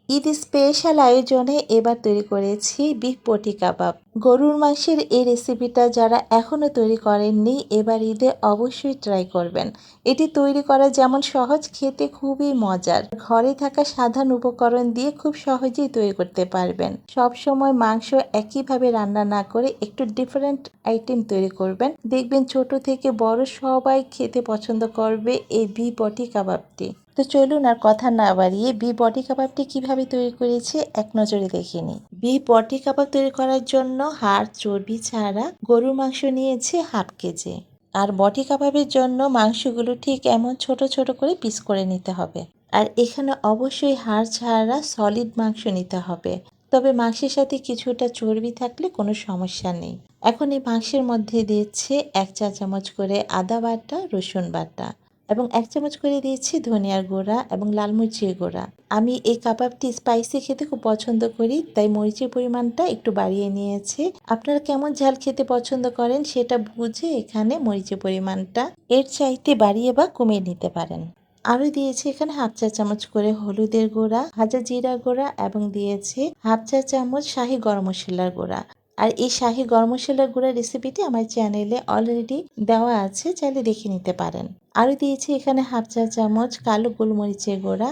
Eid special আয়োজনে এবার তৈরি করেছি বিফ পটি কাবাব। গরুর মাংসের এই রেসিপিটা যারা এখনো তৈরি করেননি এবার ঈদে অবশ্যই ট্রাই করবেন। এটি তৈরি করা যেমন সহজ, খেতে খুবই মজার। ঘরে থাকা সাধারণ উপকরণ দিয়ে খুব সহজেই তৈরি করতে পারবেন। সব সময় মাংস একইভাবে রান্না না করে একটু ডিফারেন্ট আইটেম তৈরি করবেন, দেখবেন ছোট থেকে বড় সবাই খেতে পছন্দ করবে এই বিফ পটি কাবাবটি। তো চলুন আর কথা না বাড়িয়ে বিফ বটি কাবাবটি কিভাবে তৈরি করেছি এক নজরে দেখে নিই। বিফ বটি কাবাব তৈরি করার জন্য হাড় চর্বি ছাড়া গরুর মাংস নিয়েছি হাফ কেজি। আর বটি কাবাবের জন্য মাংসগুলো ঠিক এমন ছোট ছোট করে পিস করে নিতে হবে। আর এখানে অবশ্যই হাড় ছাড়া সলিড মাংস নিতে হবে, তবে মাংসের সাথে কিছুটা চর্বি থাকলে কোনো সমস্যা নেই। এখন এই মাংসের মধ্যে দিয়েছে 1 চা চামচ করে আদা বাটা, রসুন বাটা এবং 1 চামচ করে দিয়েছি ধনিয়ার গুঁড়া এবং লাল মরিচের গুঁড়া। আমি এই কাবাবটি স্পাইসি খেতে খুব পছন্দ করি, তাই মরিচের পরিমাণটা একটু বাড়িয়ে নিয়েছি। আপনারা কেমন ঝাল খেতে পছন্দ করেন সেটা বুঝে এখানে মরিচের পরিমাণটা এর চাইতে বাড়িয়ে বা কমিয়ে নিতে পারেন। আরও দিয়েছি এখানে হাফ চা চামচ করে হলুদের গুঁড়া, ভাজা জিরা গুঁড়া এবং দিয়েছি হাফ চা চামচ শাহি গরম মশলার গুঁড়া। আর এই শাহি গরম মশলার গুঁড়া রেসিপিটি আমার চ্যানেলে অলরেডি দেওয়া আছে, চাইলে দেখে নিতে পারেন। আরও দিয়েছি এখানে হাফ চা চামচ কালো গোলমরিচের গুঁড়া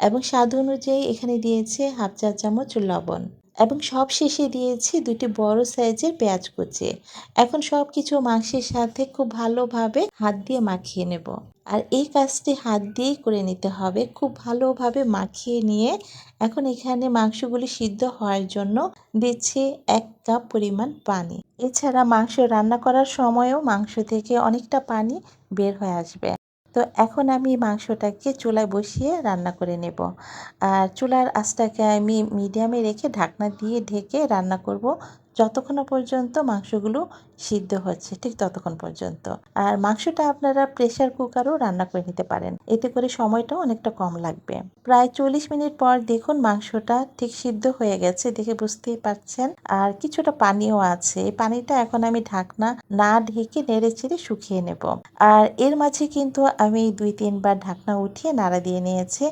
এবং স্বাদ অনুযায়ী এখানে দিয়েছি হাফ চা চামচ লবণ এবং সব শেষে দিয়েছি 2টি বড় সাইজের পেঁয়াজ কুচি। এখন সব কিছু মাংসের সাথে খুব ভালোভাবে হাত দিয়ে মাখিয়ে নেব। আর এই কাজটি হাত দিয়েই করে নিতে হবে, খুব ভালোভাবে মাখিয়ে নিয়ে এখন এখানে মাংসগুলি সিদ্ধ হওয়ার জন্য দিচ্ছি 1 কাপ পরিমাণ পানি। এছাড়া মাংস রান্না করার সময়ও মাংস থেকে অনেকটা পানি বের হয়ে আসবে। তো এখন আমি মাংসটাকে চুলায় বসিয়ে রান্না করে নেব। আর চুলার আঁচটাকে আমি মিডিয়ামে রেখে ঢাকনা দিয়ে ঢেকে রান্না করব যতক্ষণ না পর্যন্ত মাংসগুলো সিদ্ধ হচ্ছে, ঠিক ততক্ষণ পর্যন্ত। আর মাংসটা আপনারা প্রেসার কুকারও রান্না করে নিতে পারেন, এতে করে সময়টাও অনেকটা কম লাগবে। প্রায় 40 মিনিট পর দেখুন মাংসটা ঠিক সিদ্ধ হয়ে গেছে, দেখে বুঝতেই পারছেন। আর কিছুটা পানিও আছে, এই পানিটা এখন আমি ঢাকনা না ঢেকে নেড়ে চেড়ে শুকিয়ে নেব। আর এর মাঝে কিন্তু আমি 2-3 বার ঢাকনা উঠিয়ে নাড়া দিয়ে নিয়েছি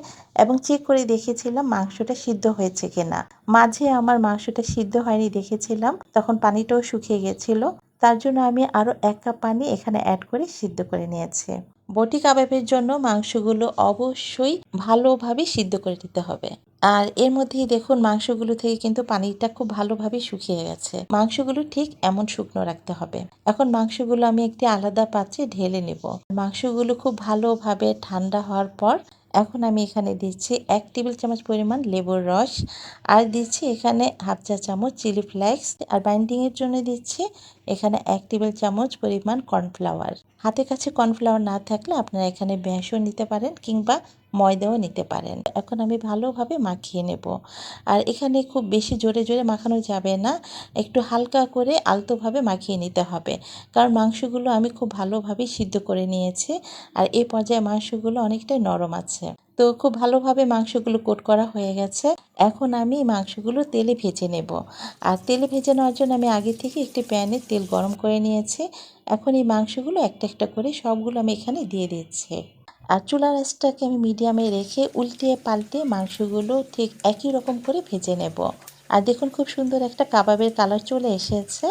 এবং চেক করে দেখেছিলাম মাংসটা সিদ্ধ হয়েছে কিনা। মাঝে আমার মাংসটা সিদ্ধ হয়নি দেখেছিলাম, তখন পানিটাও শুকিয়ে গেছিল। তার জন্য আমি আরও 1 কাপ পানি এখানে অ্যাড করে সিদ্ধ করে নিয়েছি। বটি কাবাবের জন্য মাংসগুলো অবশ্যই ভালোভাবে সিদ্ধ করে নিতে হবে। আর এর মধ্যেই দেখুন মাংসগুলো থেকে কিন্তু পানিটা খুব ভালোভাবে শুকিয়ে গেছে। মাংসগুলো ঠিক এমন শুকনো রাখতে হবে। এখন মাংসগুলো আমি একটি আলাদা পাত্রে ঢেলে নেব। মাংসগুলো খুব ভালোভাবে ঠান্ডা হওয়ার পর এখন আমি এখানে দিচ্ছি 1 টেবিল চামচ পরিমাণ লেবুর রস, আর দিচ্ছি এখানে হাফ চা চামচ চিলি ফ্লেক্স, আর বাইন্ডিংয়ের জন্য দিচ্ছি এখানে 1 টেবিল চামচ পরিমাণ কর্নফ্লাওয়ার। হাতের কাছে কর্নফ্লাওয়ার না থাকলে আপনারা এখানে বেসন নিতে পারেন কিংবা ময়দাও নিতে পারেন। এখন আমি ভালোভাবে মাখিয়ে নেব। আর এখানে খুব বেশি জোরে জোরে মাখানো যাবে না, একটু হালকা করে আলতোভাবে মাখিয়ে নিতে হবে, কারণ মাংসগুলো আমি খুব ভালোভাবে সিদ্ধ করে নিয়েছি। আর এই পর্যায়ে মাংসগুলো অনেকটাই নরম আছে। তো খুব ভালোভাবে মাংসগুলো কোট করা হয়ে গেছে। এখন আমি মাংসগুলো তেলে ভেজে নেব। আর তেলে ভেজে নেওয়ার জন্য আমি আগে থেকে একটি প্যানে তেল গরম করে নিয়েছি। এখন এই মাংসগুলো একটা একটা করে সবগুলো আমি এখানে দিয়ে দিচ্ছি। আর চুলার আঁচটাকে আমি মিডিয়ামে রেখে উল্টিয়ে পাল্টে মাংসগুলো ঠিক একই রকম করে ভেজে নেব। আর দেখুন খুব সুন্দর একটা কাবাবের কালার চলে এসেছে।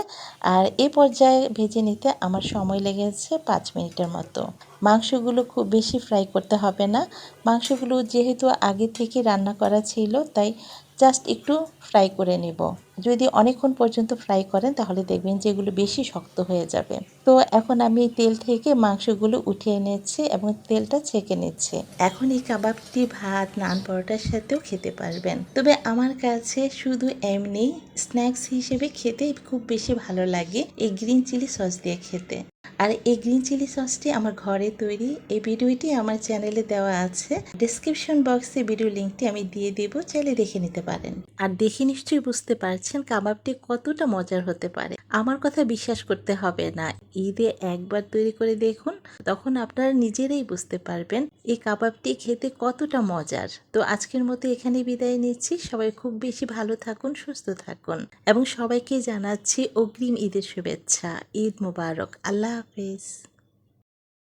আর এই পর্যায়ে ভেজে নিতে আমার সময় লেগেছে 5 মিনিটের মতো। মাংসগুলো খুব বেশি ফ্রাই করতে হবে না। মাংসগুলো যেহেতু আগে থেকে রান্না করা ছিল, তাই জাস্ট একটু ফ্রাই করে নেব। যদি অনেকক্ষণ পর্যন্ত ফ্রাই করেন তাহলে দেখবেন যে এগুলো বেশি শক্ত হয়ে যাবে। তো এখন আমি তেল থেকে মাংসগুলো উঠিয়ে নিচ্ছি এবং তেলটা ছেঁকে নিচ্ছি। এখন এই কাবাবটি ভাত, নান, পরোটার সাথেও খেতে পারবেন। তবে আমার কাছে শুধু এমনি স্ন্যাক্স হিসেবে খেতে খুব বেশি ভালো লাগে এই গ্রিন চিলি সস দিয়ে খেতে। আর এই গ্রিন চিলি সসটি আমার ঘরে তৈরি। এই ভিডিওটি আমার চ্যানেলে দেওয়া আছে, ডেসক্রিপশন বক্সে ভিডিও লিঙ্কটি আমি দিয়ে দেব, চাইলে দেখে নিতে পারেন। আর দেখে নিশ্চয়ই বুঝতে পারছেন কাবাবটি কতটা মজার হতে পারে। আমার কথা বিশ্বাস করতে হবে না, ঈদে একবার তৈরি করে দেখুন, তখন আপনারা নিজেরাই বুঝতে পারবেন এই কাবাবটি খেতে কতটা মজার। তো আজকের মতো এখানে বিদায় নিচ্ছি। সবাই খুব বেশি ভালো থাকুন, সুস্থ থাকুন এবং সবাইকে জানাচ্ছি অগ্রিম ঈদের শুভেচ্ছা। ঈদ মোবারক। আল্লাহ হাফেজ।